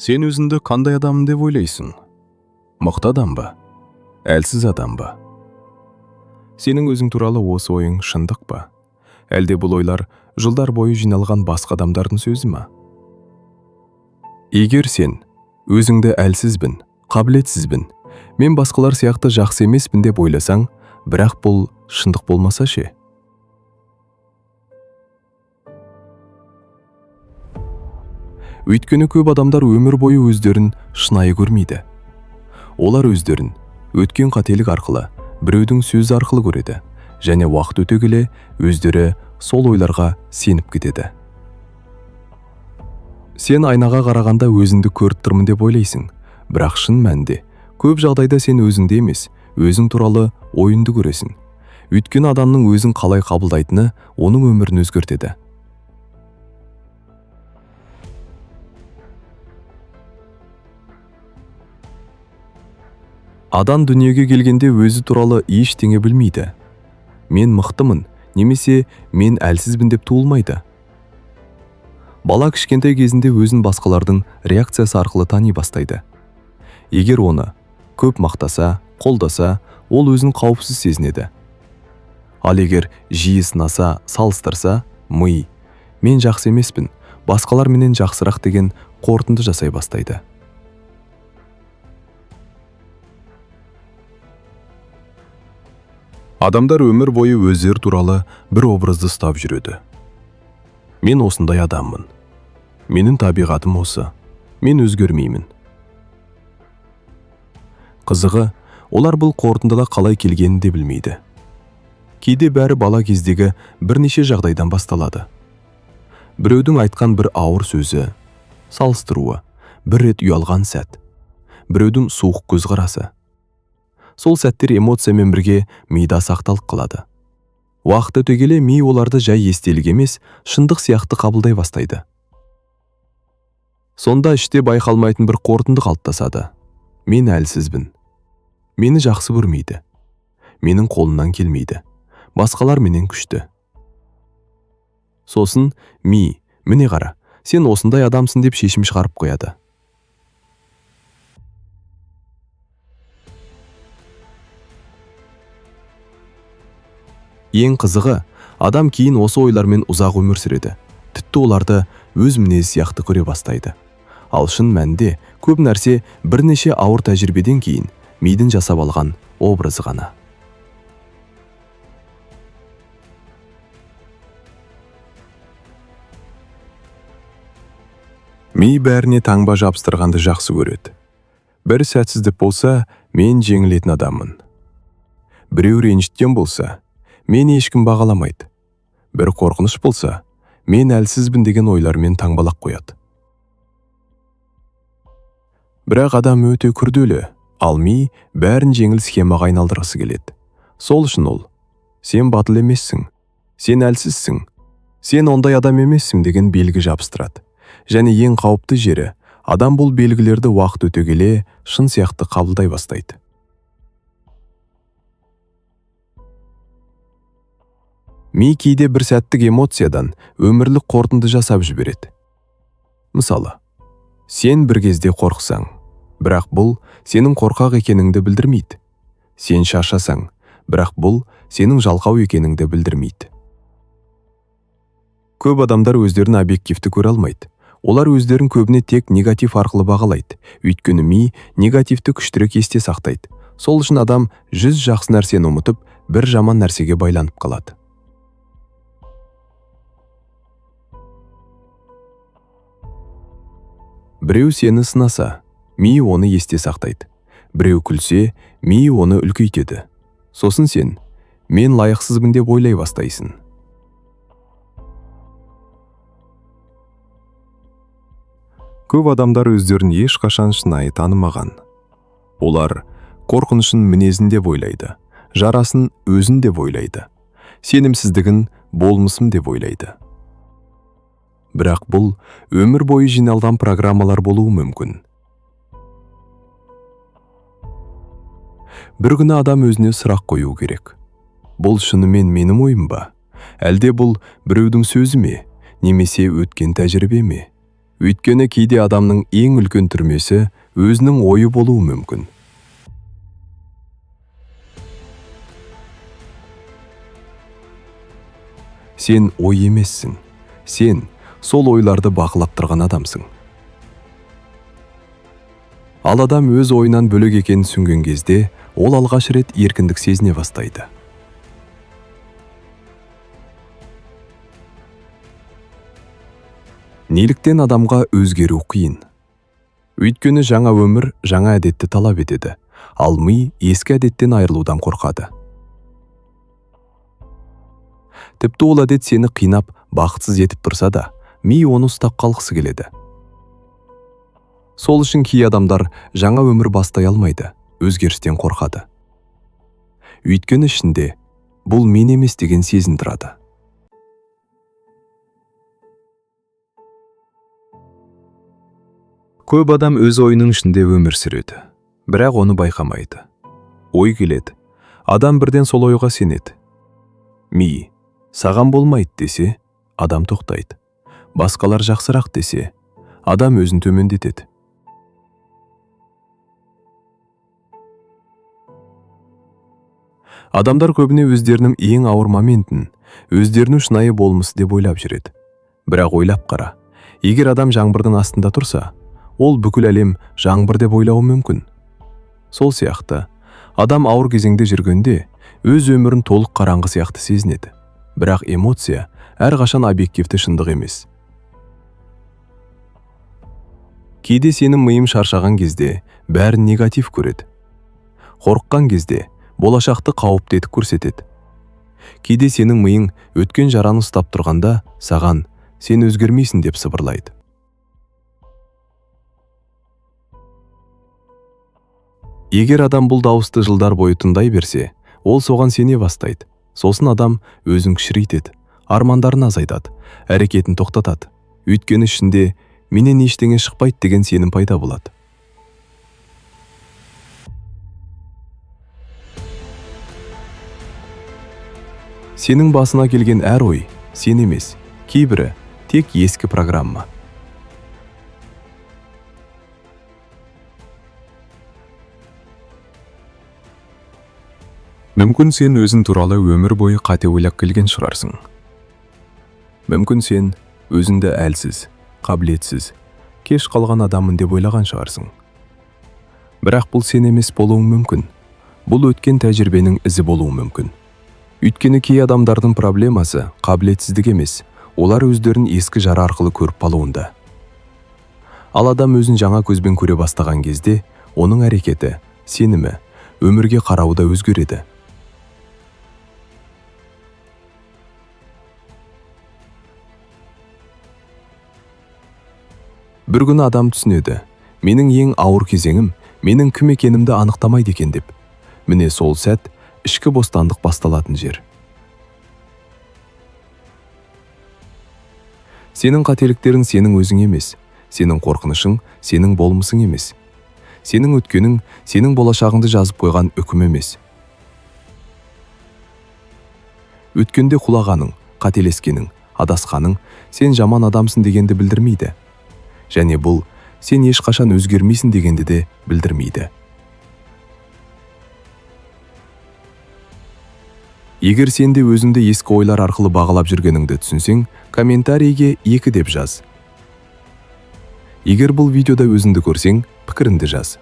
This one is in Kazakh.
Сен өзіңді қандай адам деп ойлайсың? Мықты адам ба? Әлсіз адам ба? Сенің өзің туралы осы ойың шындық па? Әлде бұл ойлар жылдар бойы жиналған басқа адамдардың сөзі ма? Егер сен өзіңді әлсізбін, қабілетсізбін, мен басқалар сияқты жақсы емеспін деп ойласаң, бірақ бұл шындық болмаса ше? Өйткені көп адамдар өмір бойы өздерін шынайы көрмейді. Олар өздерін өткен қателік арқылы, біреудің сөзі арқылы көреді, және уақыт өте келе өздері сол ойларға сеніп кетеді. Сен айнаға қарағанда өзіңді көріп тұрмын деп ойлайсың, бірақ шын мәнінде көп жағдайда сен өзіңді емес, өзің туралы ойынды көресің. Өйткені адамның өзін қалай қабылдайтыны оның өмірін өзгертеді. Адам дүниеге келгенде өзі туралы ештеңе білмейді. Мен мықтымын, немесе мен әлсізбін деп туылмайды. Бала кішкентай кезінде өзін басқалардың реакциясы арқылы тани бастайды. Егер оны көп мақтаса, қолдаса, ол өзін қауіпсіз сезінеді. Ал егер жиі сынаса, салыстырса, ми, мен жақсы емеспін, басқалар менен жақсырақ деген қорытынды жасай бастайды. Адамдар өмір бойы өздері туралы бір образды ұстап жүреді. Мен осындай адаммын. Менің табиғатым осы. Мен өзгермеймін. Қызығы, олар бұл қорытындыға қалай келгенін де білмейді. Кейде бәрі бала кездегі бірнеше жағдайдан басталады. Біреудің айтқан бір ауыр сөзі, салыстыруы, бір рет ұялған сәт, біреудің суық көзқарасы. Сол сәттер эмоциямен бірге мида сақталып қалады. Уақыт өте келе ми оларды жай естелік емес, шындық сияқты қабылдай бастайды. Сонда іште байқалмайтын бір қорытынды қалыптасады. Мен әлсізбін. Мені жақсы көрмейді. Менің қолымнан келмейді. Басқалар менен күшті. Сосын ми, міне қара, сен осындай адамсың деп шешім шығарып қояды. Ең қызығы, адам кейін осы ойлармен ұзақ өмір сүреді. Тіпті оларды өз мінезі сияқты көре бастайды. Ал шын мәнінде көп нәрсе бірнеше ауыр тәжірибеден кейін мидың жасап алған образы ғана. Ми бәріне таңба жабыстырғанды жақсы көреді. Бір сәтсіздік болса, мен жеңілетін адаммын. Біреу ренжіткен болса, мен ешкім бағаламайды. Бір қорқыныш болса, мен әлсізбін деген ойлармен таңбалақ қояды. Бірақ адам өте күрделі, ал ми бәрін жеңіл схемаға айналдырғысы келеді. Сол үшін ол, сен батыл емессің, сен әлсізсің, сен ондай адам емессің деген белгі жабыстырады. Және ең қауіпті жері, адам бұл белгілерді уақыт өте келе шын сияқты қабылдай бастайды. Ми кейде бір сәттік эмоциядан өмірлік қорытынды жасап жібереді. Мысалы, сен бір кезде қорқсаң, бірақ бұл сенің қорқақ екеніңді білдірмейді. Сен шаршасаң, бірақ бұл сенің жалқау екеніңді білдірмейді. Көп адамдар өздерін объективті көре алмайды. Олар өздерін көбіне тек негатив арқылы бағалайды. Өйткені ми негативті күштірек есте сақтайды. Сол үшін адам 100 жақсы нәрсені ұмытып, бір жаман нәрсеге байланып қалады. Біреу сені сынаса, ми оны есте сақтайды. Біреу күлсе, ми оны үлкейтеді. Сосын сен, мен лайықсызбын деп ойлай бастайсың. Көп адамдар өздерін ешқашан шынайы танымаған. Олар қорқынышын мінезін деп ойлайды, жарасын өзін деп ойлайды, сенімсіздігін болмысым деп ойлайды. Бірақ бұл өмір бойы жиналған программалар болуы мүмкін. Бір күні адам өзіне сұрақ қою керек. Бұл шынымен менің ойым ба? Әлде бұл біреудің сөзі ме, немесе өткен тәжірибе ме? Өйткені кейде адамның ең үлкен түрмесі өзінің ойы болуы мүмкін. Сен ой емессің. Сен сол ойларды бақылап тұрған адамсың. Ал адам өз ойынан бөлек екенін түсінген кезде, ол алғаш рет еркіндік сезіне бастайды. Неліктен адамға өзгеру қиын? Өйткені жаңа өмір жаңа әдетті талап етеді, ал ми ескі әдеттен айырылудан қорқады. Тіпті ол әдет сені қинап, бақытсыз етіп тұрса да, ми оны ұстап қалғысы келеді. Сол үшін кей адамдар жаңа өмір бастай алмайды, өзгерістен қорқады. Өйткені ішінде бұл мен емес деген сезім тұрады. Көп адам өз ойының ішінде өмір сүреді, бірақ оны байқамайды. Ой келеді, адам бірден сол ойға сенеді. Ми саған болмайды десе, адам тоқтайды. Басқалар жақсырақ десе, адам өзін төмендетеді. Адамдар көбіне өздерінің ең ауыр моментін, өздерінің шынайы болмысы деп ойлап жүреді. Бірақ ойлап қара, егер адам жаңбырдың астында тұрса, ол бүкіл әлем жаңбыр деп ойлауы мүмкін. Сол сияқты, адам ауыр кезеңде жүргенде өз өмірін толық қараңғы сияқты сезінеді. Бірақ эмоция әрқашан объективті шындық емес. Кейде сенің миың шаршаған кезде бәрін негатив көреді. Қорыққан кезде болашақты қауіпті етіп көрсетеді. Кейде сенің миың өткен жараны ұстап тұрғанда саған сен өзгермейсің деп сыбырлайды. Егер адам бұл дауысты жылдар бойы тыңдай берсе, ол соған сене бастайды. Сосын адам өзін кішірейтеді, армандарын азайтады, әрекетін тоқтатады. Өйткені ішінде менен ештеңе шықпайды деген сенім пайда болады. Сенің басына келген әр ой сен емес, кейбірі тек ескі программа. Мүмкін сен өзің туралы өмір бойы қате ойлап келген шығарсың. Мүмкін сен өзіңді әлсіз, қабілетсіз, кеш қалған адамын деп ойлаған шығарсың. Бірақ бұл сен емес болуы мүмкін. Бұл өткен тәжірибенің ізі болуы мүмкін. Өйткені кей адамдардың проблемасы қабілетсіздік емес, олар өздерін ескі жара арқылы көріп қалуында. Ал адам өзін жаңа көзбен көре бастаған кезде, оның әрекеті, сенімі, өмірге қарауы да өзгереді. Бір күні адам түсінеді, менің ең ауыр кезеңім, менің кім екенімді анықтамайды екен деп. Міне сол сәт ішкі бостандық басталатын жер. Сенің қателіктерің сенің өзің емес, сенің қорқынышың сенің болмысың емес. Сенің өткенің сенің болашағыңды жазып қойған үкім емес. Өткенде құлағаның, қателескенің, адасқаның сен жаман адамсың дегенді білдірмейді. Және бұл сен ешқашан өзгермейсің дегенді де білдірмейді. Егер сен де өзіңді ескі ойлар арқылы бағалап жүргеніңді түсінсең, комментарийге 2 деп жаз. Егер бұл видеода өзіңді көрсең, пікіріңді жаз.